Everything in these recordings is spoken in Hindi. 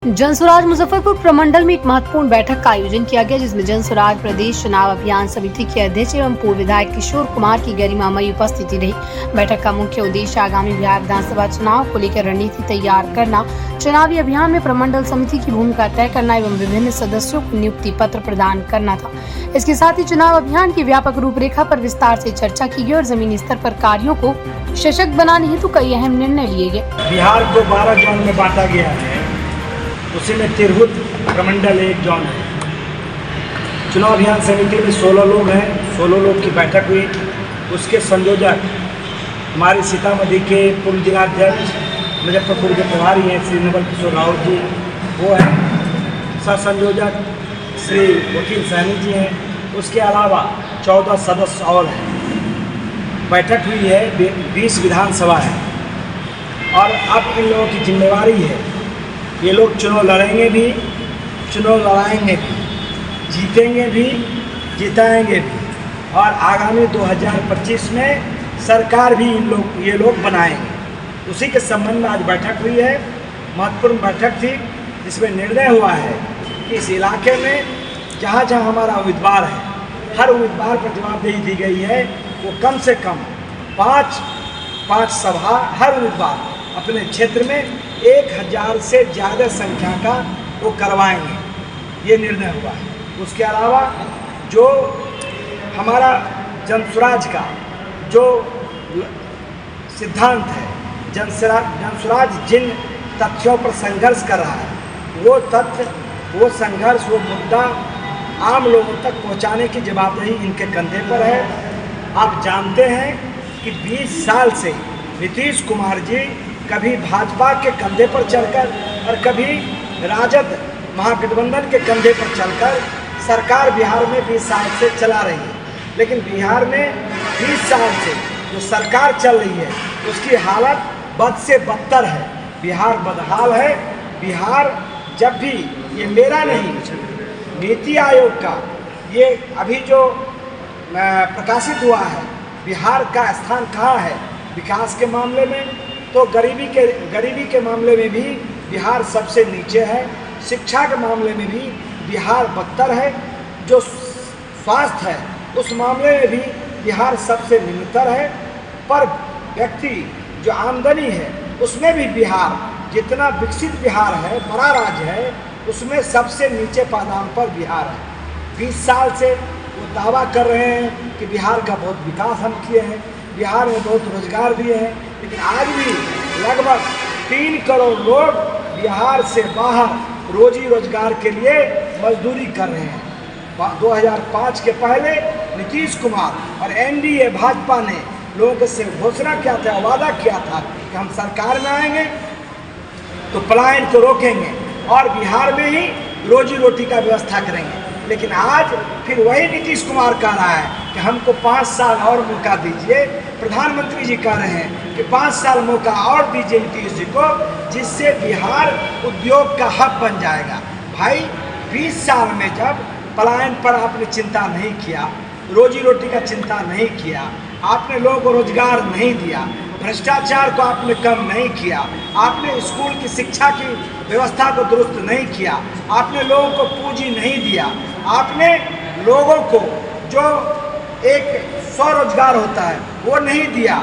जनस्वराज मुजफ्फरपुर प्रमंडल में एक महत्वपूर्ण बैठक का आयोजन किया गया, जिसमें जनस्वराज प्रदेश चुनाव अभियान समिति के अध्यक्ष एवं पूर्व विधायक किशोर कुमार की गरिमामयी उपस्थिति रही। बैठक का मुख्य उद्देश्य आगामी बिहार विधानसभा चुनाव को लेकर रणनीति तैयार करना, चुनावी अभियान में प्रमंडल समिति की भूमिका तय करना एवं विभिन्न सदस्यों को नियुक्ति पत्र प्रदान करना था। इसके साथ ही चुनाव अभियान की व्यापक रूपरेखा पर विस्तार से चर्चा की गई और जमीनी स्तर पर कार्यों को सशक्त बनाने हेतु कई अहम निर्णय लिए गए। बिहार को 12 जोन में बांटा गया है, उसी में तिरहुत प्रमंडल एक जोन है। चुनाव अभियान समिति में 16 लोग हैं, 16 लोग की बैठक हुई। उसके संयोजक हमारे सीतामढ़ी के पूर्व जिलाध्यक्ष मुजफ्फरपुर के प्रभारी हैं श्री नवल किशोर राव जी, वो हैं। सह संयोजक श्री वकील सैनी जी हैं। उसके अलावा 14 सदस्य और हैं। बैठक हुई है, 20 विधानसभा है और अब इन लोगों की जिम्मेवारी है। ये लोग चुनाव लड़ेंगे भी, चुनाव लड़ाएंगे भी, जीतेंगे भी, जिताएंगे भी और आगामी 2025 में सरकार भी ये लोग बनाएंगे। उसी के संबंध में आज बैठक हुई है। महत्वपूर्ण बैठक थी, जिसमें निर्णय हुआ है कि इस इलाके में जहाँ जहाँ हमारा उम्मीदवार है, हर उम्मीदवार पर जवाबदेही दी गई है। वो कम से कम 5 सभा हर उम्मीदवार अपने क्षेत्र में 1000 से ज़्यादा संख्या का वो करवाएंगे, ये निर्णय हुआ है। उसके अलावा जो हमारा जनस्वराज का जो सिद्धांत है, जनस्वराज जिन तथ्यों पर संघर्ष कर रहा है, वो तथ्य, वो संघर्ष, वो मुद्दा आम लोगों तक पहुंचाने की जवाबदेही इनके कंधे पर है। आप जानते हैं कि 20 साल से नीतीश कुमार जी कभी भाजपा के कंधे पर चलकर और कभी राजद महागठबंधन के कंधे पर चलकर सरकार बिहार में 20 साल से चला रही है। लेकिन बिहार में 20 साल से जो सरकार चल रही है, उसकी हालत बद से बदतर है। बिहार बदहाल है। बिहार जब भी, ये मेरा नहीं, नीति आयोग का ये अभी जो प्रकाशित हुआ है, बिहार का स्थान कहाँ है विकास के मामले में, तो गरीबी के मामले में भी बिहार सबसे नीचे है। शिक्षा के मामले में भी बिहार बदतर है। जो स्वास्थ्य है, उस मामले में भी बिहार सबसे निम्नतर है। पर व्यक्ति जो आमदनी है, उसमें भी बिहार, जितना विकसित बिहार है, बड़ा राज्य है, उसमें सबसे नीचे पायदान पर बिहार है। 20 साल से वो दावा कर रहे हैं कि बिहार का बहुत विकास हम किए हैं, बिहार में बहुत रोजगार दिए हैं, लेकिन आज भी लगभग 3 करोड़ लोग बिहार से बाहर रोजी रोजगार के लिए मजदूरी कर रहे हैं। 2005 के पहले नीतीश कुमार और एनडीए भाजपा ने लोगों से घोषणा किया था, वादा किया था कि हम सरकार में आएंगे तो पलायन को रोकेंगे और बिहार में ही रोजी रोटी का व्यवस्था करेंगे। लेकिन आज फिर वही नीतीश कुमार कह रहा है कि हमको 5 साल और मौका दीजिए। प्रधानमंत्री जी कह रहे हैं कि 5 साल मौका और दीजिए नीतीश जी को, जिससे बिहार उद्योग का हब बन जाएगा। भाई 20 साल में जब पलायन पर आपने चिंता नहीं किया, रोजी रोटी का चिंता नहीं किया, आपने लोगों को रोजगार नहीं दिया, भ्रष्टाचार को आपने कम नहीं किया, आपने स्कूल की शिक्षा की व्यवस्था को दुरुस्त नहीं किया, आपने लोगों को पूंजी नहीं दिया, आपने लोगों को जो एक स्वरोजगार होता है वो नहीं दिया।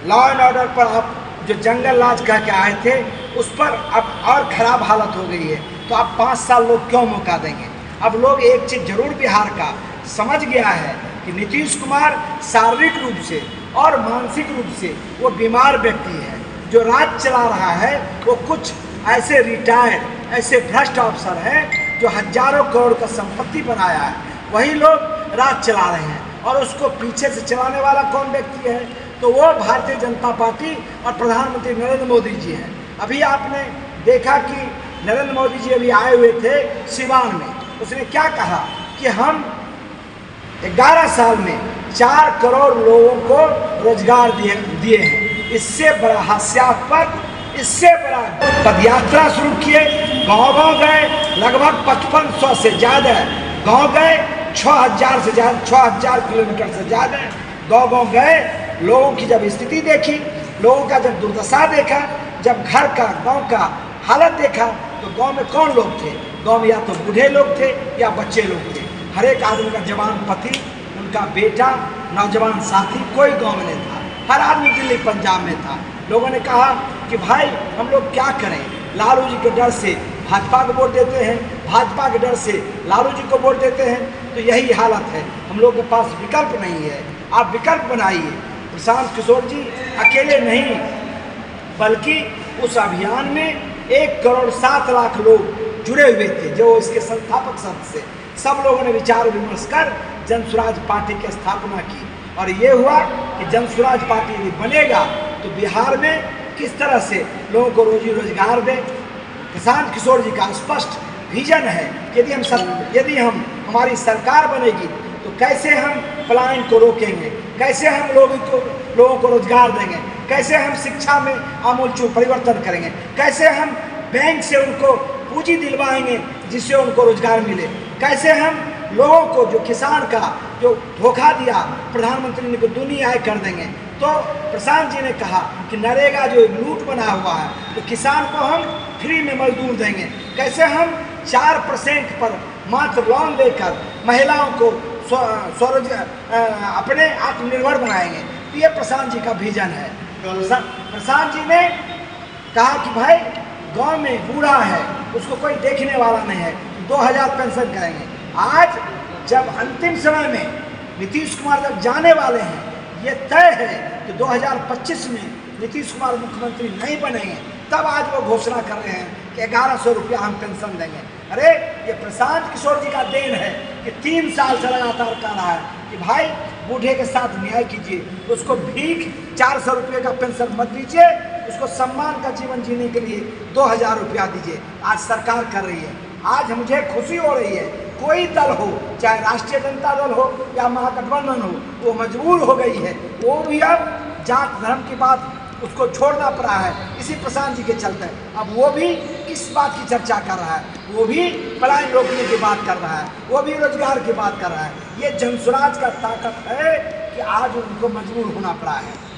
लॉ एंड ऑर्डर पर आप जो जंगल राज कह के आए थे, उस पर अब और ख़राब हालत हो गई है। तो आप 5 साल लोग क्यों मौका देंगे? अब लोग एक चीज़ जरूर बिहार का समझ गया है कि नीतीश कुमार शारीरिक रूप से और मानसिक रूप से वो बीमार व्यक्ति है। जो राज चला रहा है वो कुछ ऐसे रिटायर्ड, ऐसे भ्रष्ट अफसर हैं जो हजारों करोड़ का संपत्ति बनाया है, वही लोग राज चला रहे हैं। और उसको पीछे से चलाने वाला कौन व्यक्ति है? तो वो भारतीय जनता पार्टी और प्रधानमंत्री नरेंद्र मोदी जी हैं। अभी आपने देखा कि नरेंद्र मोदी जी अभी आए हुए थे सिवान में। उसने क्या कहा कि हम 11 साल में 4 करोड़ लोगों को रोजगार दिए हैं। इससे बड़ा हास्यास्पद, इससे बड़ा पदयात्रा शुरू किए, गाँव गए, लगभग 5500 से ज़्यादा गाँव गए, 6000 से ज़्यादा, 6000 किलोमीटर से ज़्यादा गाँव गए। लोगों की जब स्थिति देखी, लोगों का जब दुर्दशा देखा, जब घर का, गाँव का हालत देखा, तो गांव में कौन लोग थे? गांव में या तो बूढ़े लोग थे या बच्चे लोग थे। हर एक आदमी का जवान पति, उनका बेटा, नौजवान साथी कोई गांव में नहीं था। हर आदमी दिल्ली पंजाब में था। लोगों ने कहा कि भाई हम लोग क्या करें, लालू जी के डर से भाजपा को वोट देते हैं, भाजपा के डर से लालू जी को वोट देते हैं, तो यही हालत है। हम लोग के पास विकल्प नहीं है, आप विकल्प बनाइए। प्रशांत किशोर जी अकेले नहीं, बल्कि उस अभियान में 1,07,00,000 लोग जुड़े हुए थे, जो इसके संस्थापक सदस्य। सब लोगों ने विचार विमर्श कर जन स्वराज पार्टी की स्थापना की, और ये हुआ कि जन स्वराज पार्टी यदि बनेगा तो बिहार में किस तरह से लोगों को रोजी रोजगार दे। प्रशांत किशोर जी का स्पष्ट विजन है कि यदि हम हमारी सरकार बनेगी तो कैसे हम पलायन को रोकेंगे, कैसे हम लोगों को रोजगार देंगे, कैसे हम शिक्षा में आमूलचूल परिवर्तन करेंगे, कैसे हम बैंक से उनको पूंजी दिलवाएंगे जिससे उनको रोजगार मिले, कैसे हम लोगों को, जो किसान का जो धोखा दिया प्रधानमंत्री ने, को दुनिया आय कर देंगे। तो प्रशांत जी ने कहा कि नरेगा जो लूट बना हुआ है, तो किसान को हम फ्री में मजदूर देंगे, कैसे हम 4% पर मात्र लोन देकर महिलाओं को अपने आत्मनिर्भर बनाएंगे। तो ये प्रशांत जी का विजन है। प्रशांत जी ने कहा कि भाई गांव में बूढ़ा है, उसको कोई देखने वाला नहीं है, 2000 पेंशन करेंगे। आज जब अंतिम समय में नीतीश कुमार जब जाने वाले हैं, ये तय है कि 2025 में नीतीश कुमार मुख्यमंत्री नहीं बनेंगे, तब आज वो घोषणा कर रहे हैं कि 1100 रुपया हम पेंशन देंगे। अरे ये प्रशांत किशोर जी का देन है कि 3 साल से लगातार कह रहा है कि भाई बूढ़े के साथ न्याय कीजिए, उसको भीख 400 रुपये का पेंशन मत दीजिए, उसको सम्मान का जीवन जीने के लिए 2000 रुपया दीजिए। आज सरकार कर रही है। आज मुझे खुशी हो रही है, कोई दल हो, चाहे राष्ट्रीय जनता दल हो या महागठबंधन हो, वो मजबूर हो गई है। वो भी अब जात धर्म की बात उसको छोड़ना पड़ा है इसी प्रशांत जी के चलते। अब वो भी किस बात की चर्चा कर रहा है, वो भी पलायन रोकने की बात कर रहा है, वो भी रोजगार की बात कर रहा है। ये जनस्वराज का ताकत है कि आज उनको मजबूर होना पड़ा है।